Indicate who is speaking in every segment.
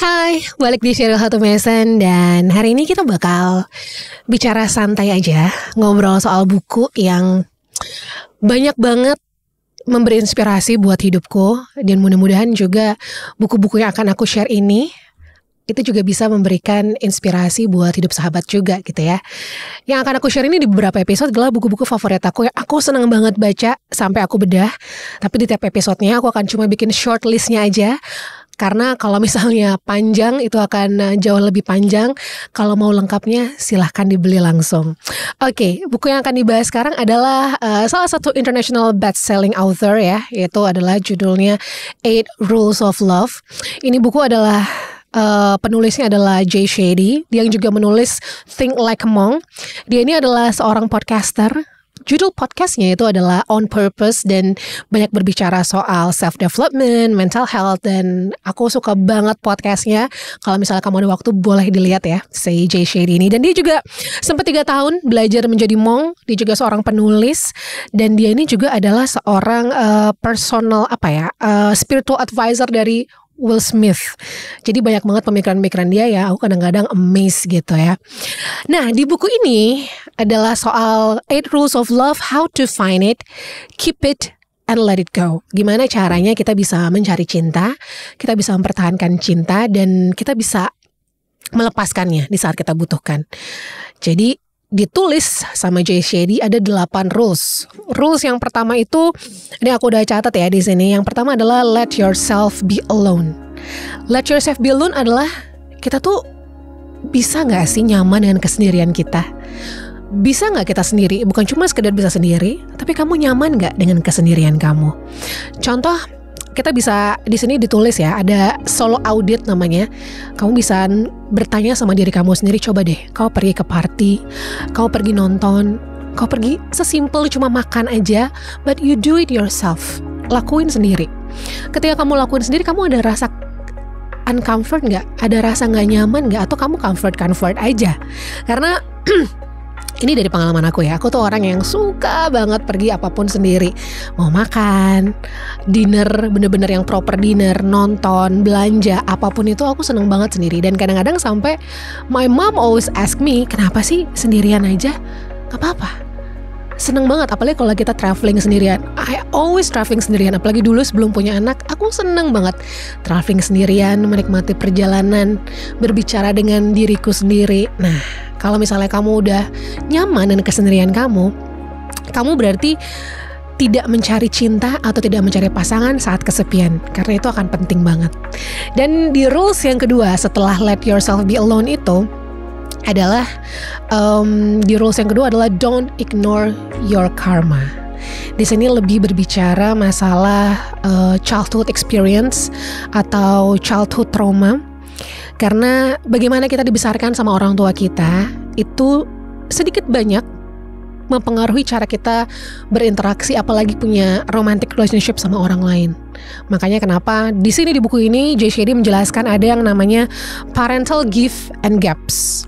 Speaker 1: Hai, balik di Cheryl Hatu Mason. Dan hari ini kita bakal bicara santai aja, ngobrol soal buku yang banyak banget memberi inspirasi buat hidupku. Dan mudah-mudahan juga buku-buku yang akan aku share ini itu juga bisa memberikan inspirasi buat hidup sahabat juga gitu ya. Yang akan aku share ini di beberapa episode adalah buku-buku favorit aku yang aku senang banget baca sampai aku bedah. Tapi di tiap episodenya aku akan cuma bikin short listnya aja. Karena kalau misalnya panjang itu akan jauh lebih panjang. Kalau mau lengkapnya silahkan dibeli langsung. Oke, buku yang akan dibahas sekarang adalah salah satu international best-selling author ya. Yaitu adalah judulnya 8 Rules of Love. Ini buku adalah penulisnya adalah Jay Shetty. Dia yang juga menulis Think Like a Monk. Dia ini adalah seorang podcaster. Judul podcastnya itu adalah On Purpose dan banyak berbicara soal self-development, mental health, dan aku suka banget podcastnya. Kalau misalnya kamu ada waktu boleh dilihat ya, si Jay Shetty ini. Dan dia juga sempat 3 tahun belajar menjadi monk. Dia juga seorang penulis dan dia ini juga adalah seorang spiritual advisor dari Will Smith. Jadi banyak banget pemikiran-pemikiran dia ya. Aku kadang-kadang amazed gitu ya. Nah, di buku ini adalah soal 8 Rules of Love, how to find it, keep it, and let it go. Gimana caranya kita bisa mencari cinta, kita bisa mempertahankan cinta, dan kita bisa melepaskannya di saat kita butuhkan. Jadi ditulis sama Jay Shetty ada 8 rules. Rules yang pertama itu, ini aku udah catat ya di sini. Yang pertama adalah let yourself be alone. Let yourself be alone adalah kita tuh bisa nggak sih nyaman dengan kesendirian kita? Bisa nggak kita sendiri? Bukan cuma sekedar bisa sendiri, tapi kamu nyaman nggak dengan kesendirian kamu? Contoh, kita bisa di sini ditulis ya, ada solo audit namanya. Kamu bisa bertanya sama diri kamu sendiri, coba deh, kau pergi ke party, kau pergi nonton, kau pergi sesimpel cuma makan aja, but you do it yourself. Lakuin sendiri. Ketika kamu lakuin sendiri, kamu ada rasa uncomfort nggak? Ada rasa nggak nyaman nggak? Atau kamu comfort aja? Karena ini dari pengalaman aku ya. Aku tuh orang yang suka banget pergi apapun sendiri. Mau makan, dinner, bener-bener yang proper dinner, nonton, belanja, apapun itu aku seneng banget sendiri. Dan kadang-kadang sampai my mom always ask me, kenapa sih sendirian aja? Gak apa-apa. Seneng banget, apalagi kalau kita traveling sendirian. I always traveling sendirian. Apalagi dulu sebelum punya anak, aku seneng banget traveling sendirian, menikmati perjalanan, berbicara dengan diriku sendiri. Nah, kalau misalnya kamu udah nyaman dengan kesendirian kamu berarti tidak mencari cinta atau tidak mencari pasangan saat kesepian. Karena itu akan penting banget. Dan di rules yang kedua setelah let yourself be alone itu adalah di rules yang kedua adalah don't ignore your karma. Di sini lebih berbicara masalah childhood experience atau childhood trauma. Karena bagaimana kita dibesarkan sama orang tua kita itu sedikit banyak mempengaruhi cara kita berinteraksi, apalagi punya romantic relationship sama orang lain. Makanya kenapa di sini di buku ini Jay Shetty menjelaskan ada yang namanya parental gift and gaps.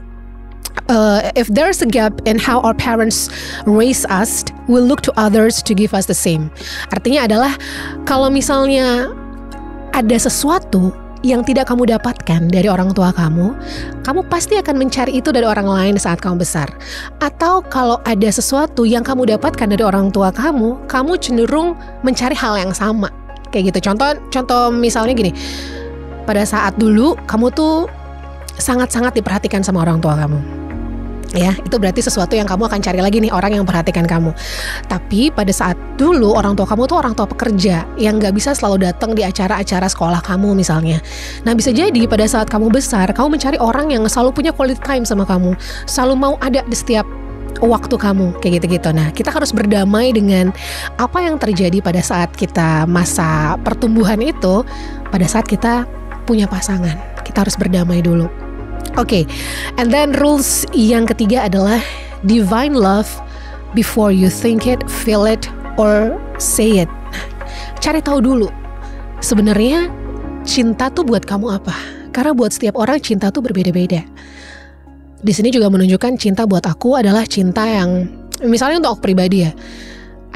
Speaker 1: If there's a gap in how our parents raise us, we'll look to others to give us the same. Artinya adalah kalau misalnya ada sesuatu yang tidak kamu dapatkan dari orang tua kamu pasti akan mencari itu dari orang lain saat kamu besar. Atau kalau ada sesuatu yang kamu dapatkan dari orang tua kamu cenderung mencari hal yang sama. Kayak gitu. Contoh misalnya gini, pada saat dulu kamu tuh sangat-sangat diperhatikan sama orang tua kamu. Ya, itu berarti sesuatu yang kamu akan cari lagi nih, orang yang perhatikan kamu. Tapi pada saat dulu orang tua kamu tuh orang tua pekerja yang gak bisa selalu datang di acara-acara sekolah kamu misalnya. Nah, bisa jadi pada saat kamu besar, kamu mencari orang yang selalu punya quality time sama kamu, selalu mau ada di setiap waktu kamu, kayak gitu-gitu. Nah, kita harus berdamai dengan apa yang terjadi pada saat kita masa pertumbuhan itu, pada saat kita punya pasangan. Kita harus berdamai dulu. Oke, and then rules yang ketiga adalah divine love before you think it, feel it, or say it. Cari tahu dulu, sebenarnya cinta tuh buat kamu apa? Karena buat setiap orang cinta tuh berbeda-beda. Di sini juga menunjukkan cinta buat aku adalah cinta yang, misalnya untuk aku pribadi ya,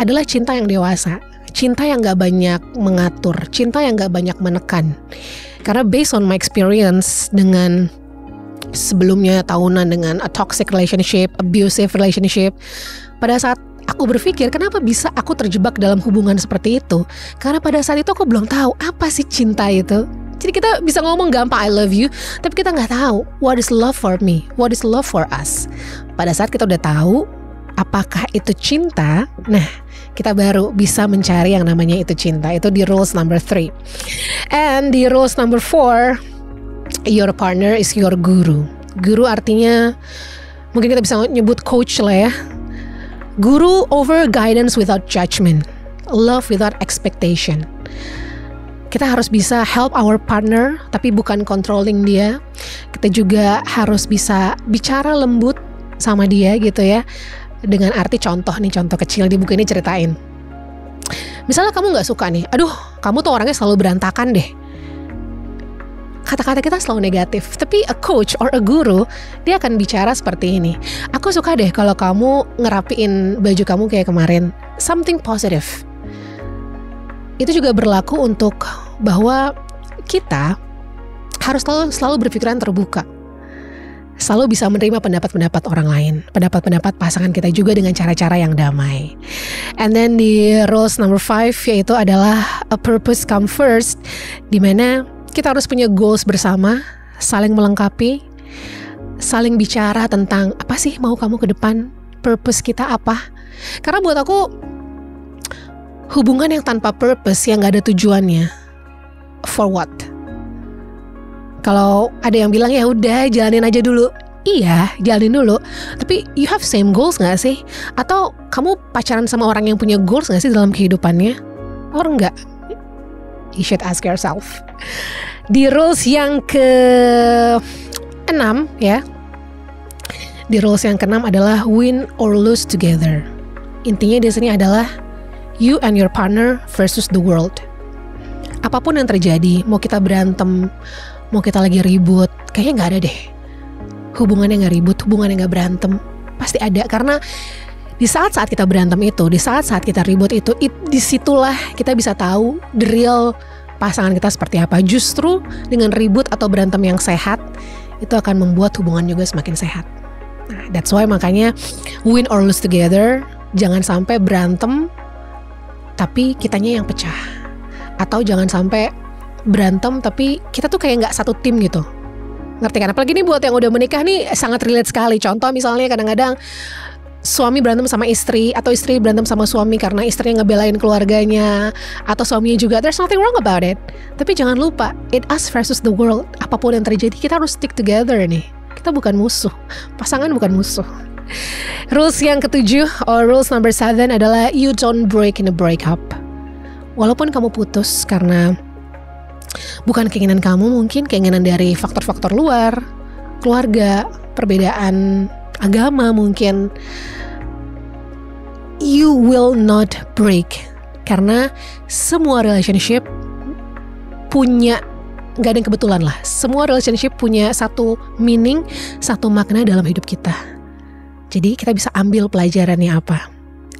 Speaker 1: adalah cinta yang dewasa. cinta yang gak banyak mengatur, cinta yang gak banyak menekan. Karena based on my experience dengan sebelumnya tahunan dengan a toxic relationship, abusive relationship, pada saat aku berpikir kenapa bisa aku terjebak dalam hubungan seperti itu, karena pada saat itu aku belum tahu apa sih cinta itu. Jadi kita bisa ngomong gampang I love you, tapi kita gak tahu what is love for me, what is love for us. Pada saat kita udah tahu apakah itu cinta, nah kita baru bisa mencari yang namanya itu cinta. Itu di rules number 3. And di rules number 4, your partner is your guru. Guru artinya mungkin kita bisa nyebut coach lah ya. Guru over guidance without judgment, love without expectation. Kita harus bisa help our partner tapi bukan controlling dia. Kita juga harus bisa bicara lembut sama dia gitu ya. Dengan arti contoh kecil di buku ini ceritain. Misalnya kamu gak suka nih, aduh kamu tuh orangnya selalu berantakan deh. Kata-kata kita selalu negatif. Tapi a coach or a guru, dia akan bicara seperti ini. Aku suka deh kalau kamu ngerapiin baju kamu kayak kemarin. Something positive. Itu juga berlaku untuk bahwa kita harus selalu berpikiran terbuka. Selalu bisa menerima pendapat-pendapat orang lain, pendapat-pendapat pasangan kita juga dengan cara-cara yang damai. And then di rules number 5 yaitu adalah a purpose come first, dimana kita harus punya goals bersama, saling melengkapi, saling bicara tentang apa sih mau kamu ke depan, purpose kita apa. Karena buat aku hubungan yang tanpa purpose, yang gak ada tujuannya, for what? Kalau ada yang bilang ya udah jalanin aja dulu. Iya, jalanin dulu. Tapi you have same goals gak sih? Atau kamu pacaran sama orang yang punya goals gak sih dalam kehidupannya? Or enggak? You should ask yourself. Di rules yang ke-6 ya. Di rules yang ke-6 adalah win or lose together. Intinya di sini adalah you and your partner versus the world. Apapun yang terjadi, mau kita berantem, mau kita lagi ribut, kayaknya gak ada deh hubungan yang gak ribut, hubungan yang gak berantem. Pasti ada, karena di saat-saat kita berantem itu, di saat-saat kita ribut itu, disitulah kita bisa tahu the real pasangan kita seperti apa. Justru dengan ribut atau berantem yang sehat, itu akan membuat hubungan juga semakin sehat. Nah, that's why makanya win or lose together. Jangan sampai berantem tapi kitanya yang pecah. Atau jangan sampai berantem tapi kita tuh kayak gak satu tim gitu. Ngerti kan? Apalagi nih buat yang udah menikah nih sangat relate sekali. Contoh misalnya kadang-kadang suami berantem sama istri, atau istri berantem sama suami karena istrinya ngebelain keluarganya, atau suaminya juga. There's nothing wrong about it. Tapi jangan lupa, it us versus the world. Apapun yang terjadi kita harus stick together nih. Kita bukan musuh, pasangan bukan musuh. Rules yang ke-7 or rules number 7 adalah you don't break in a breakup. Walaupun kamu putus karena bukan keinginan kamu, mungkin keinginan dari faktor-faktor luar, keluarga, perbedaan agama mungkin, you will not break. Karena semua relationship punya, gak ada yang kebetulan lah, semua relationship punya satu meaning, satu makna dalam hidup kita. Jadi kita bisa ambil pelajarannya apa.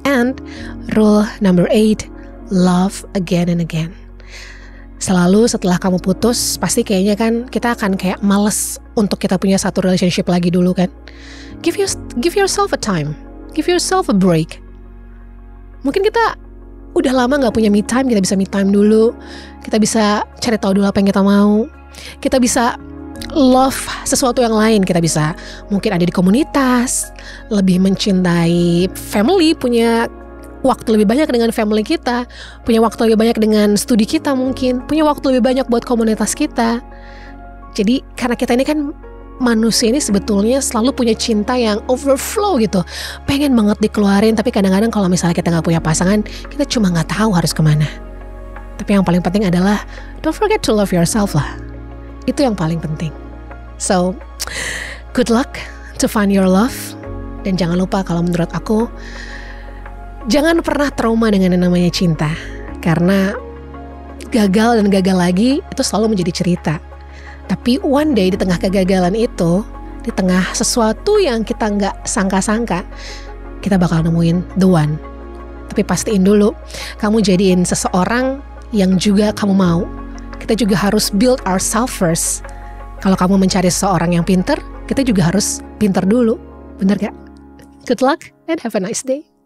Speaker 1: And rule number 8, love again and again. Selalu setelah kamu putus, pasti kayaknya kan kita akan kayak males untuk kita punya satu relationship lagi dulu kan. Give yourself a time, give yourself a break. Mungkin kita udah lama gak punya me time, kita bisa me time dulu. Kita bisa cari tahu dulu apa yang kita mau. Kita bisa love sesuatu yang lain. Kita bisa mungkin ada di komunitas, lebih mencintai family, punya waktu lebih banyak dengan family kita, punya waktu lebih banyak dengan studi kita mungkin, punya waktu lebih banyak buat komunitas kita. Jadi karena kita ini kan manusia ini sebetulnya selalu punya cinta yang overflow gitu, pengen banget dikeluarin. Tapi kadang-kadang kalau misalnya kita gak punya pasangan, kita cuma gak tahu harus kemana. Tapi yang paling penting adalah don't forget to love yourself lah. Itu yang paling penting. So good luck to find your love. Dan jangan lupa, kalau menurut aku, jangan pernah trauma dengan yang namanya cinta. Karena gagal dan gagal lagi itu selalu menjadi cerita. Tapi one day di tengah kegagalan itu, di tengah sesuatu yang kita gak sangka-sangka, kita bakal nemuin the one. Tapi pastiin dulu kamu jadiin seseorang yang juga kamu mau. Kita juga harus build ourselves first. Kalau kamu mencari seseorang yang pinter, kita juga harus pinter dulu. Bener gak? Good luck and have a nice day.